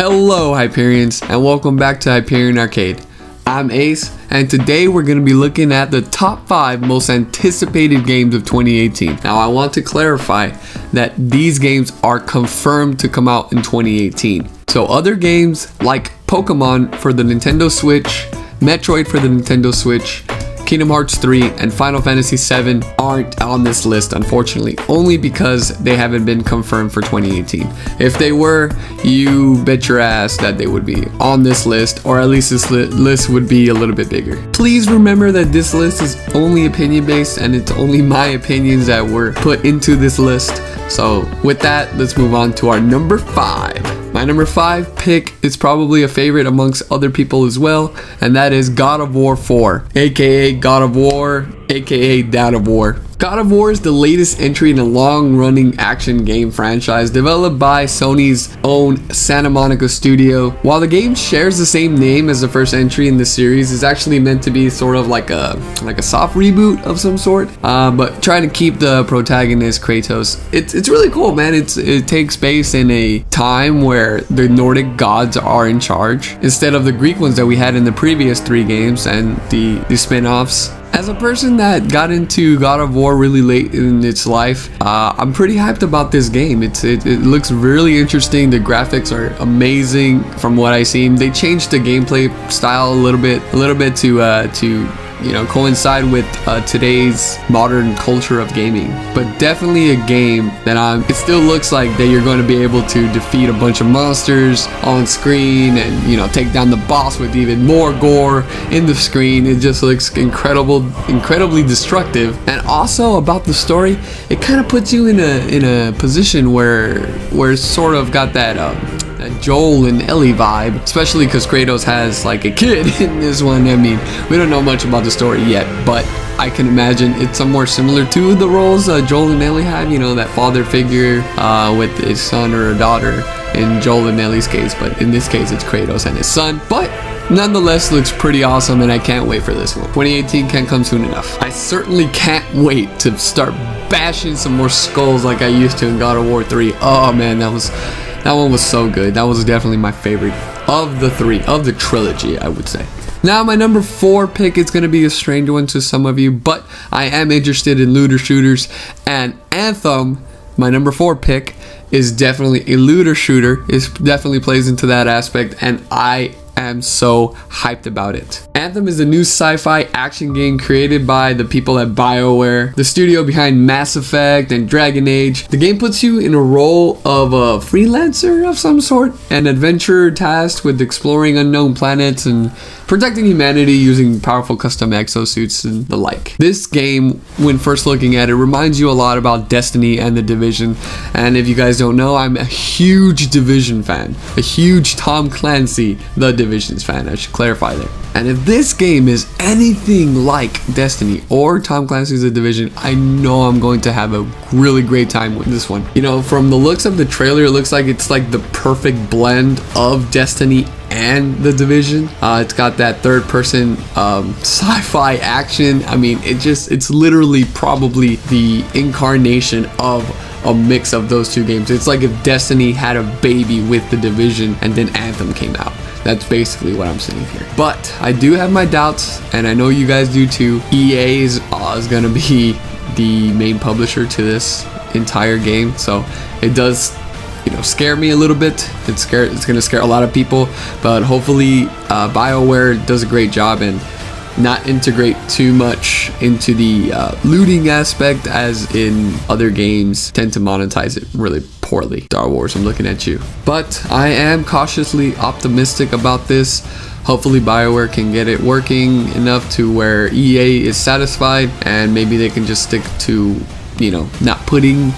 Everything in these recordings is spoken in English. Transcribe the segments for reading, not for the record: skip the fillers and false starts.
Hello Hyperions, and welcome back to Hyperion Arcade. I'm Ace, and today we're going to be looking at the top 5 most anticipated games of 2018. Now I want to clarify that these games are confirmed to come out in 2018. So other games like Pokemon for the Nintendo Switch, Metroid for the Nintendo Switch, Kingdom Hearts 3, and Final Fantasy 7 aren't on this list, unfortunately, only because they haven't been confirmed for 2018. If they were, you bet your ass that they would be on this list, or at least this list would be a little bit bigger. Please remember that this list is only opinion based, and it's only my opinions that were put into this list. So with that, let's move on to our number 5. My number 5 pick is probably a favorite amongst other people as well, and that is God of War 4, aka God of War, aka Dad of War. God of War is the latest entry in a long-running action game franchise developed by Sony's own Santa Monica studio. While the game shares the same name as the first entry in the series, it's actually meant to be sort of like a soft reboot of some sort, but trying to keep the protagonist Kratos. It's really cool, man. It takes place in a time where the Nordic gods are in charge instead of the Greek ones that we had in the previous 3 games and the spin-offs. As a person that got into God of War really late in its life, I'm pretty hyped about this game. It looks really interesting. The graphics are amazing from what I've seen. They changed the gameplay style a little bit to coincide with today's modern culture of gaming, but definitely a game that it still looks like that you're going to be able to defeat a bunch of monsters on screen and take down the boss with even more gore in the screen. It just looks incredibly destructive. And also about the story, it kind of puts you in a position where it's sort of got that Joel and Ellie vibe, especially because Kratos has like a kid in this one. I mean, we don't know much about the story yet, but I can imagine it's somewhere similar to the roles Joel and Ellie have, that father figure with his son or a daughter in Joel and Ellie's case, but in this case it's Kratos and his son. But nonetheless, looks pretty awesome, and I can't wait for this one. 2018 can't come soon enough. I certainly can't wait to start bashing some more skulls like I used to in God of War 3. Oh man, that one was so good. That was definitely my favorite of the 3, of the trilogy, I would say. Now, my number 4 pick is going to be a strange one to some of you, but I am interested in looter shooters, and Anthem, my number 4 pick, is definitely a looter shooter. It definitely plays into that aspect, and I am so hyped about it. Anthem is a new sci-fi action game created by the people at BioWare, the studio behind Mass Effect and Dragon Age. The game puts you in a role of a freelancer of some sort, an adventurer tasked with exploring unknown planets and protecting humanity using powerful custom exosuits and the like. This game, when first looking at it, reminds you a lot about Destiny and The Division. And if you guys don't know, I'm a huge Division fan, a huge Tom Clancy, The Division's fan, I should clarify there. And if this game is anything like Destiny or Tom Clancy's The Division, I know I'm going to have a really great time with this one. From the looks of the trailer, it looks like it's like the perfect blend of Destiny and The Division. It's got that third person sci-fi action. I mean, it's literally probably the incarnation of a mix of those 2 games. It's like if Destiny had a baby with The Division and then Anthem came out. That's basically what I'm saying here. But I do have my doubts, and I know you guys do too. EA is going to be the main publisher to this entire game, so it does scare me a little bit. It's going to scare a lot of people, but hopefully BioWare does a great job and not integrate too much into the looting aspect, as in other games tend to monetize it really poorly. Star Wars, I'm looking at you. But I am cautiously optimistic about this. Hopefully BioWare can get it working enough to where EA is satisfied, and maybe they can just stick to not putting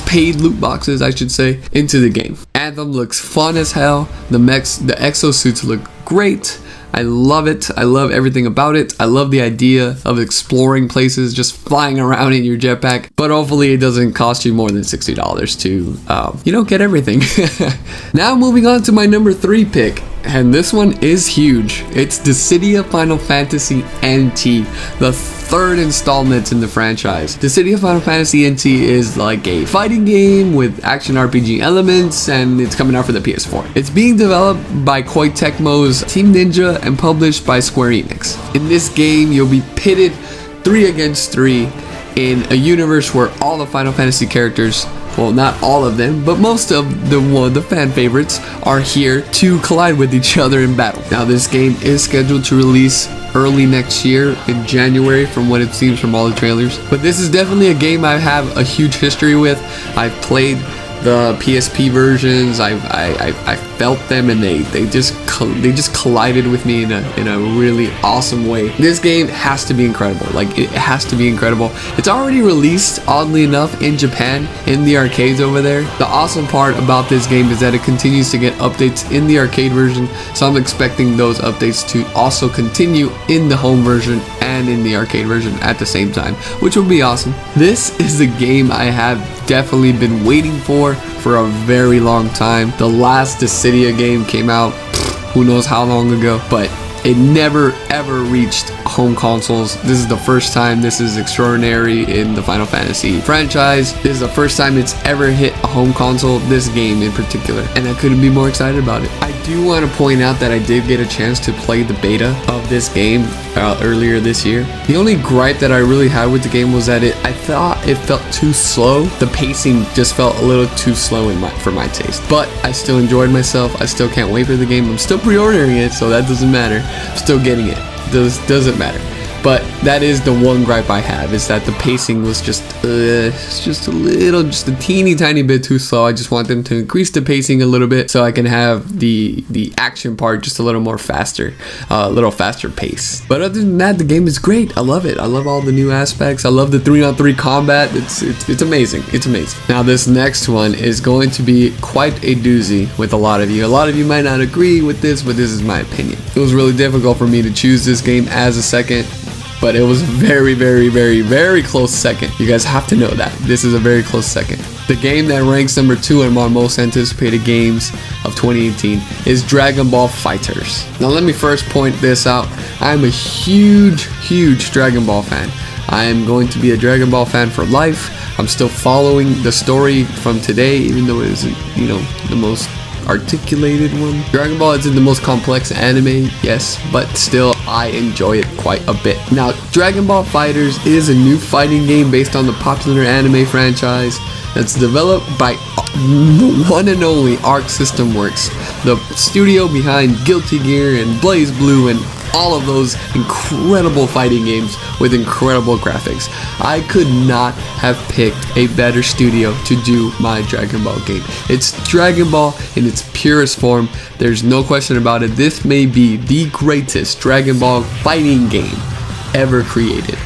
paid loot boxes, I should say, into the game. Anthem looks fun as hell. The exosuits look great. I love it. I love everything about it. I love the idea of exploring places, just flying around in your jetpack. But hopefully it doesn't cost you more than $60 to, get everything. Now moving on to my number 3 pick. And this one is huge. It's Dissidia Final Fantasy NT, the third installment in the franchise. The City of Final Fantasy NT is like a fighting game with action RPG elements, and it's coming out for the PS4. It's being developed by Koei Tecmo's Team Ninja and published by Square Enix. In this game, you'll be pitted 3 against 3 in a universe where all the Final Fantasy characters, well, not all of them, but most of the fan favorites are here to collide with each other in battle. Now, this game is scheduled to release early next year in January from what it seems from all the trailers. But this is definitely a game I have a huge history with. I've played the PSP versions. I felt them, and they just collided with me in a really awesome way. This game has to be incredible. Like, it has to be incredible. It's already released, oddly enough, in Japan in the arcades over there. The awesome part about this game is that it continues to get updates in the arcade version, so I'm expecting those updates to also continue in the home version and in the arcade version at the same time, which will be awesome. This is the game I have definitely been waiting for a very long time. The last Dissidia game came out who knows how long ago, but it never ever reached home consoles. This is the first time. This is extraordinary in the Final Fantasy franchise. This is the first time it's ever hit a home console, this game in particular, and I couldn't be more excited about it. I do want to point out that I did get a chance to play the beta of this game earlier this year. The only gripe that I really had with the game was that I thought it felt too slow. The pacing just felt a little too slow for my taste, but I still enjoyed myself. I still can't wait for the game. I'm still pre-ordering it, so that doesn't matter. I'm still getting it. Doesn't matter. But that is the one gripe I have, is that the pacing was just a teeny tiny bit too slow. I just want them to increase the pacing a little bit so I can have the action part just a little more faster, a little faster pace. But other than that, the game is great. I love it. I love all the new aspects. I love the 3-on-3 combat. It's amazing. It's amazing. Now, this next one is going to be quite a doozy with a lot of you. A lot of you might not agree with this, but this is my opinion. It was really difficult for me to choose this game as a second, but it was very, very, very, very close second. You guys have to know that. This is a very close second. The game that ranks number 2 in my most anticipated games of 2018 is Dragon Ball FighterZ. Now, let me first point this out. I'm a huge Dragon Ball fan. I am going to be a Dragon Ball fan for life. I'm still following the story from today, even though it isn't, the most articulated one. Dragon Ball isn't the most complex anime, yes, but still I enjoy it quite a bit. Now, Dragon Ball FighterZ is a new fighting game based on the popular anime franchise that's developed by the one and only Arc System Works, the studio behind Guilty Gear and Blaze Blue and all of those incredible fighting games with incredible graphics. I could not have picked a better studio to do my Dragon Ball game. It's Dragon Ball in its purest form. There's no question about it. This may be the greatest Dragon Ball fighting game ever created.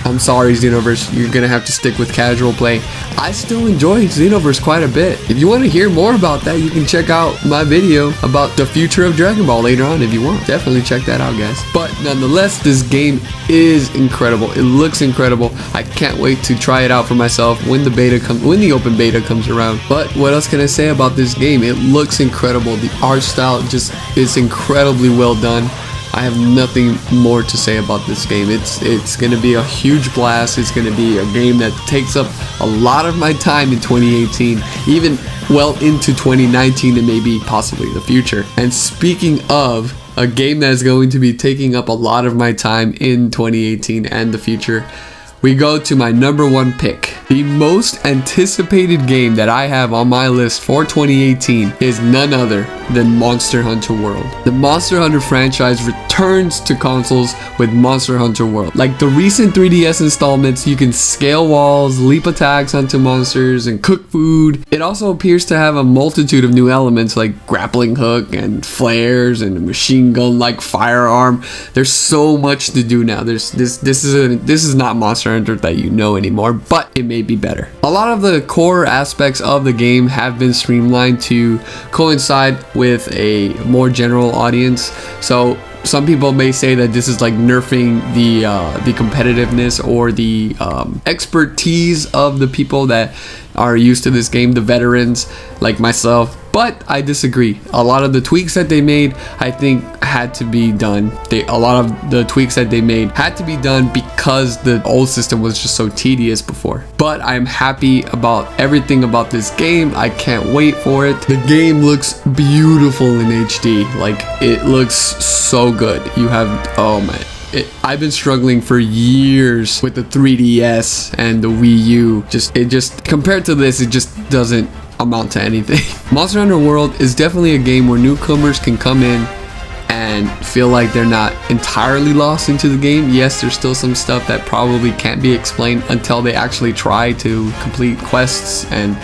I'm sorry, Xenoverse, you're gonna have to stick with casual play. I still enjoy Xenoverse quite a bit. If you want to hear more about that, you can check out my video about the future of Dragon Ball later on if you want. Definitely check that out, guys. But nonetheless, this game is incredible. It looks incredible. I can't wait to try it out for myself when the open beta comes around. But what else can I say about this game? It looks incredible. The art style just is incredibly well done. I have nothing more to say about this game. It's going to be a huge blast. It's going to be a game that takes up a lot of my time in 2018, even well into 2019 and maybe possibly the future. And speaking of a game that's going to be taking up a lot of my time in 2018 and the future, we go to my number 1 pick. The most anticipated game that I have on my list for 2018 is none other than Monster Hunter World. The Monster Hunter franchise returns to consoles with Monster Hunter World. Like the recent 3DS installments, you can scale walls, leap attacks onto monsters, and cook food. It also appears to have a multitude of new elements like grappling hook and flares and a machine gun-like firearm. There's so much to do now. This is not Monster Hunter that you know anymore, but it may be better. A lot of the core aspects of the game have been streamlined to coincide with a more general audience. So some people may say that this is like nerfing the competitiveness or the expertise of the people that are used to this game, the veterans like myself. But I disagree. A lot of the tweaks that they made, I think, had to be done. A lot of the tweaks that they made had to be done because the old system was just so tedious before. But I'm happy about everything about this game. I can't wait for it. The game looks beautiful in HD. Like, it looks so good. You have, oh man. I've been struggling for years with the 3DS and the Wii U. It just compared to this, it just doesn't amount to anything. Monster Hunter World is definitely a game where newcomers can come in and feel like they're not entirely lost into the game. Yes, there's still some stuff that probably can't be explained until they actually try to complete quests and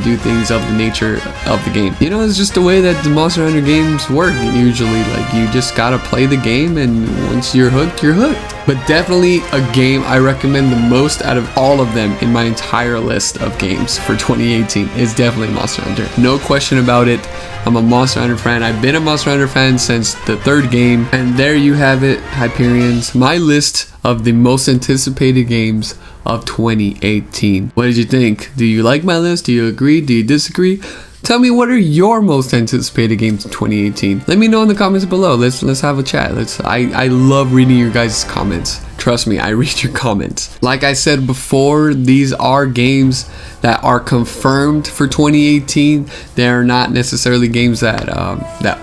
do things of the nature of the game. You know, it's just the way that the Monster Hunter games work usually. Like, you just gotta play the game, and once you're hooked, you're hooked. But definitely a game I recommend the most out of all of them in my entire list of games for 2018 is definitely Monster Hunter. No question about it. I'm a Monster Hunter fan. I've been a Monster Hunter fan since the third game. And there you have it, Hyperions. My list of the most anticipated games of 2018. What did you think? Do you like my list? Do you agree? Do you disagree? Tell me, what are your most anticipated games in 2018? Let me know in the comments below. Let's have a chat. I love reading your guys' comments. Trust me, I read your comments. Like I said before, these are games that are confirmed for 2018. They're not necessarily games that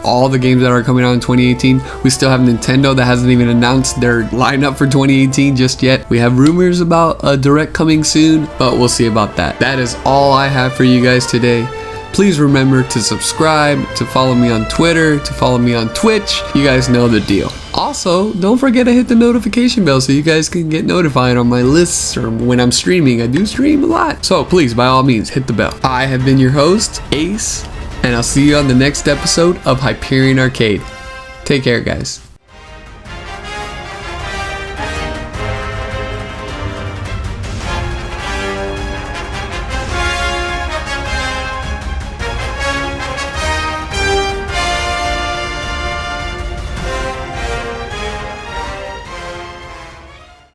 all the games that are coming out in 2018. We still have Nintendo that hasn't even announced their lineup for 2018 just yet. We have rumors about a direct coming soon, but we'll see about that. That is all I have for you guys today. Please remember to subscribe, to follow me on Twitter, to follow me on Twitch. You guys know the deal. Also, don't forget to hit the notification bell so you guys can get notified on my lists or when I'm streaming. I do stream a lot. So please, by all means, hit the bell. I have been your host, Ace, and I'll see you on the next episode of Hyperion Arcade. Take care, guys.